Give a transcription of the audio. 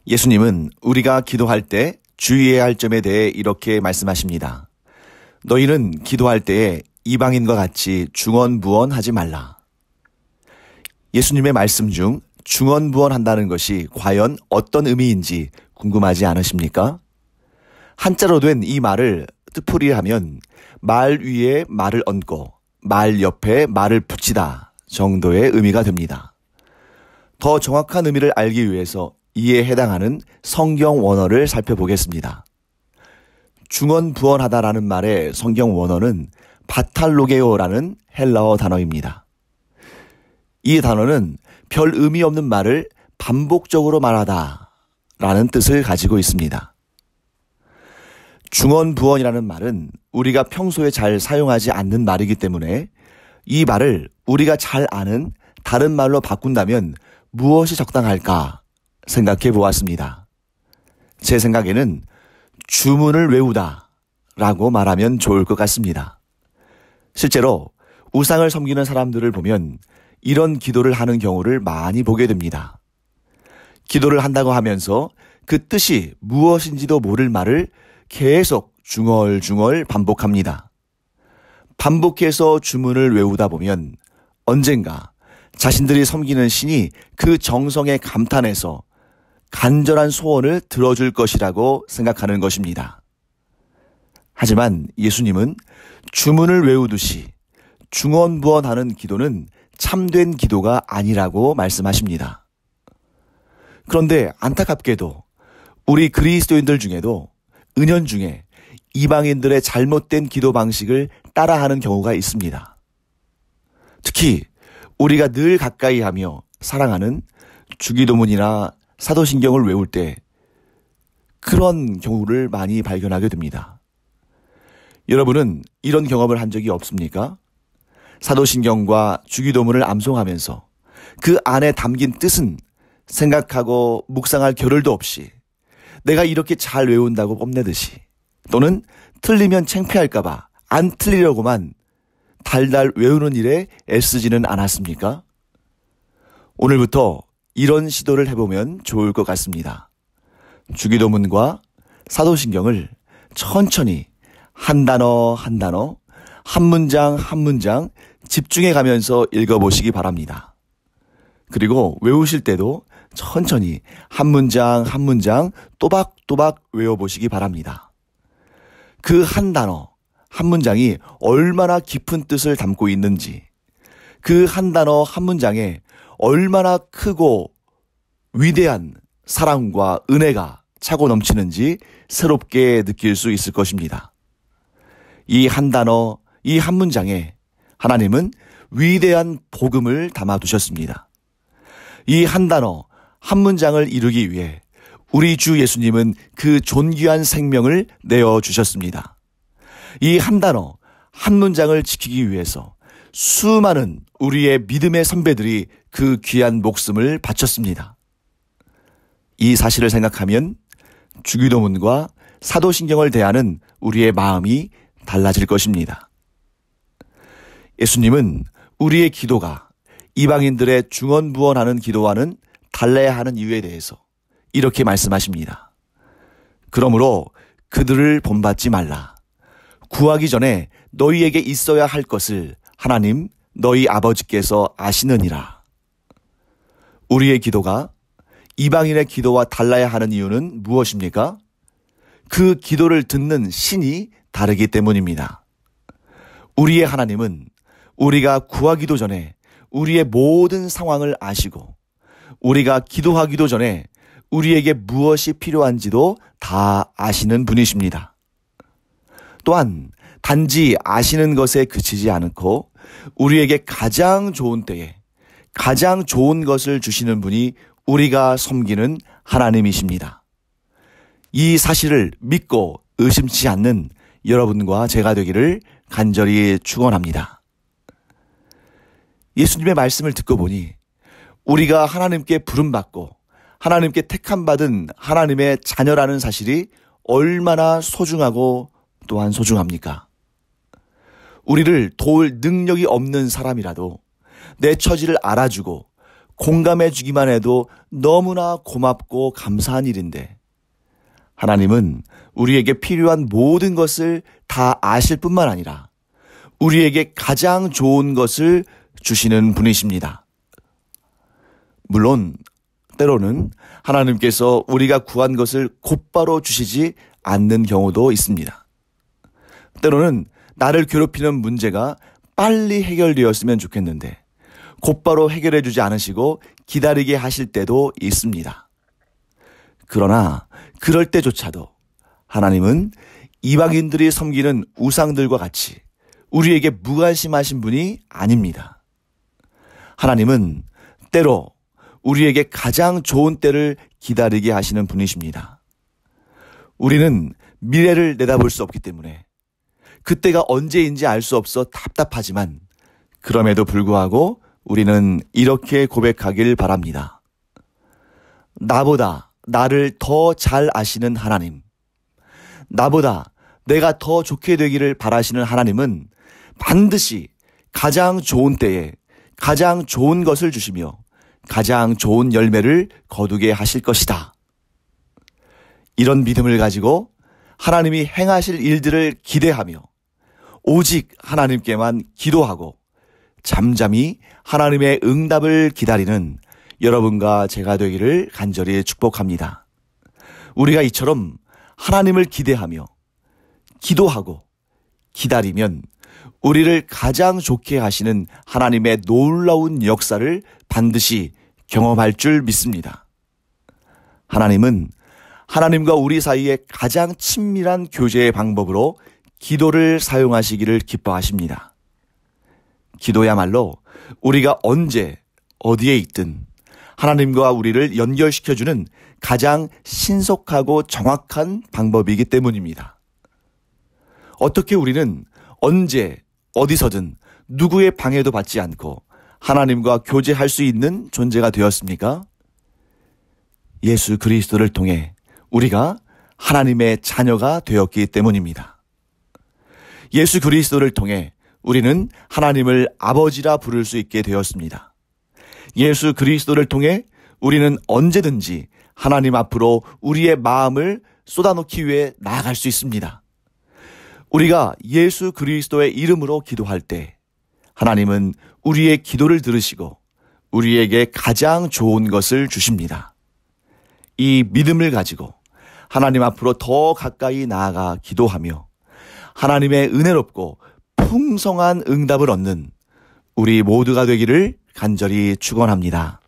예수님은 우리가 기도할 때 주의해야 할 점에 대해 이렇게 말씀하십니다. 너희는 기도할 때에 이방인과 같이 중언부언하지 말라. 예수님의 말씀 중 중언부언한다는 것이 과연 어떤 의미인지 궁금하지 않으십니까? 한자로 된 이 말을 뜻풀이하면 말 위에 말을 얹고 말 옆에 말을 붙이다 정도의 의미가 됩니다. 더 정확한 의미를 알기 위해서 이에 해당하는 성경 원어를 살펴보겠습니다. 중언부언하다라는 말의 성경 원어는 바탈로게오라는 헬라어 단어입니다. 이 단어는 별 의미 없는 말을 반복적으로 말하다 라는 뜻을 가지고 있습니다. 중언부언이라는 말은 우리가 평소에 잘 사용하지 않는 말이기 때문에 이 말을 우리가 잘 아는 다른 말로 바꾼다면 무엇이 적당할까 생각해 보았습니다. 제 생각에는 주문을 외우다 라고 말하면 좋을 것 같습니다. 실제로 우상을 섬기는 사람들을 보면 이런 기도를 하는 경우를 많이 보게 됩니다. 기도를 한다고 하면서 그 뜻이 무엇인지도 모를 말을 계속 중얼중얼 반복합니다. 반복해서 주문을 외우다 보면 언젠가 자신들이 섬기는 신이 그 정성에 감탄해서 간절한 소원을 들어줄 것이라고 생각하는 것입니다. 하지만 예수님은 주문을 외우듯이 중언부언하는 기도는 참된 기도가 아니라고 말씀하십니다. 그런데 안타깝게도 우리 그리스도인들 중에도 은연중에 이방인들의 잘못된 기도 방식을 따라하는 경우가 있습니다. 특히 우리가 늘 가까이 하며 사랑하는 주기도문이나 사도신경을 외울 때 그런 경우를 많이 발견하게 됩니다. 여러분은 이런 경험을 한 적이 없습니까? 사도신경과 주기도문을 암송하면서 그 안에 담긴 뜻은 생각하고 묵상할 겨를도 없이 내가 이렇게 잘 외운다고 뽐내듯이 또는 틀리면 창피할까봐 안 틀리려고만 달달 외우는 일에 애쓰지는 않았습니까? 오늘부터 이런 시도를 해보면 좋을 것 같습니다. 주기도문과 사도신경을 천천히 한 단어 한 단어, 한 문장 한 문장 집중해 가면서 읽어보시기 바랍니다. 그리고 외우실 때도 천천히 한 문장 한 문장 또박또박 외워보시기 바랍니다. 그 한 단어, 한 문장이 얼마나 깊은 뜻을 담고 있는지, 그 한 단어, 한 문장에 얼마나 크고 위대한 사랑과 은혜가 차고 넘치는지 새롭게 느낄 수 있을 것입니다. 이 한 단어, 이 한 문장에 하나님은 위대한 복음을 담아두셨습니다. 이 한 단어, 한 문장을 이루기 위해 우리 주 예수님은 그 존귀한 생명을 내어주셨습니다. 이 한 단어, 한 문장을 지키기 위해서 수많은 우리의 믿음의 선배들이 그 귀한 목숨을 바쳤습니다. 이 사실을 생각하면 주기도문과 사도신경을 대하는 우리의 마음이 달라질 것입니다. 예수님은 우리의 기도가 이방인들의 중언부언하는 기도와는 달라야 하는 이유에 대해서 이렇게 말씀하십니다. 그러므로 그들을 본받지 말라. 구하기 전에 너희에게 있어야 할 것을 하나님 너희 아버지께서 아시느니라. 우리의 기도가 이방인의 기도와 달라야 하는 이유는 무엇입니까? 그 기도를 듣는 신이 다르기 때문입니다. 우리의 하나님은 우리가 구하기도 전에 우리의 모든 상황을 아시고 우리가 기도하기도 전에 우리에게 무엇이 필요한지도 다 아시는 분이십니다. 또한 단지 아시는 것에 그치지 않고 우리에게 가장 좋은 때에 가장 좋은 것을 주시는 분이 우리가 섬기는 하나님이십니다. 이 사실을 믿고 의심치 않는 여러분과 제가 되기를 간절히 축원합니다. 예수님의 말씀을 듣고 보니 우리가 하나님께 부름받고 하나님께 택함받은 하나님의 자녀라는 사실이 얼마나 소중하고 또한 소중합니까? 우리를 도울 능력이 없는 사람이라도 내 처지를 알아주고 공감해 주기만 해도 너무나 고맙고 감사한 일인데 하나님은 우리에게 필요한 모든 것을 다 아실 뿐만 아니라 우리에게 가장 좋은 것을 주시는 분이십니다. 물론 때로는 하나님께서 우리가 구한 것을 곧바로 주시지 않는 경우도 있습니다. 때로는 나를 괴롭히는 문제가 빨리 해결되었으면 좋겠는데 곧바로 해결해 주지 않으시고 기다리게 하실 때도 있습니다. 그러나 그럴 때조차도 하나님은 이방인들이 섬기는 우상들과 같이 우리에게 무관심하신 분이 아닙니다. 하나님은 때로 우리에게 가장 좋은 때를 기다리게 하시는 분이십니다. 우리는 미래를 내다볼 수 없기 때문에 그때가 언제인지 알 수 없어 답답하지만 그럼에도 불구하고 우리는 이렇게 고백하길 바랍니다. 나보다 나를 더 잘 아시는 하나님, 나보다 내가 더 좋게 되기를 바라시는 하나님은 반드시 가장 좋은 때에 가장 좋은 것을 주시며 가장 좋은 열매를 거두게 하실 것이다. 이런 믿음을 가지고 하나님이 행하실 일들을 기대하며 오직 하나님께만 기도하고 잠잠히 하나님의 응답을 기다리는 여러분과 제가 되기를 간절히 축복합니다. 우리가 이처럼 하나님을 기대하며 기도하고 기다리면 우리를 가장 좋게 하시는 하나님의 놀라운 역사를 반드시 경험할 줄 믿습니다. 하나님은 하나님과 우리 사이에 가장 친밀한 교제의 방법으로 기도를 사용하시기를 기뻐하십니다. 기도야말로 우리가 언제 어디에 있든 하나님과 우리를 연결시켜주는 가장 신속하고 정확한 방법이기 때문입니다. 어떻게 우리는 언제 어디서든 누구의 방해도 받지 않고 하나님과 교제할 수 있는 존재가 되었습니까? 예수 그리스도를 통해 우리가 하나님의 자녀가 되었기 때문입니다. 예수 그리스도를 통해 우리는 하나님을 아버지라 부를 수 있게 되었습니다. 예수 그리스도를 통해 우리는 언제든지 하나님 앞으로 우리의 마음을 쏟아놓기 위해 나아갈 수 있습니다. 우리가 예수 그리스도의 이름으로 기도할 때 하나님은 우리의 기도를 들으시고 우리에게 가장 좋은 것을 주십니다. 이 믿음을 가지고 하나님 앞으로 더 가까이 나아가 기도하며 하나님의 은혜롭고 풍성한 응답을 얻는 우리 모두가 되기를 간절히 축원합니다.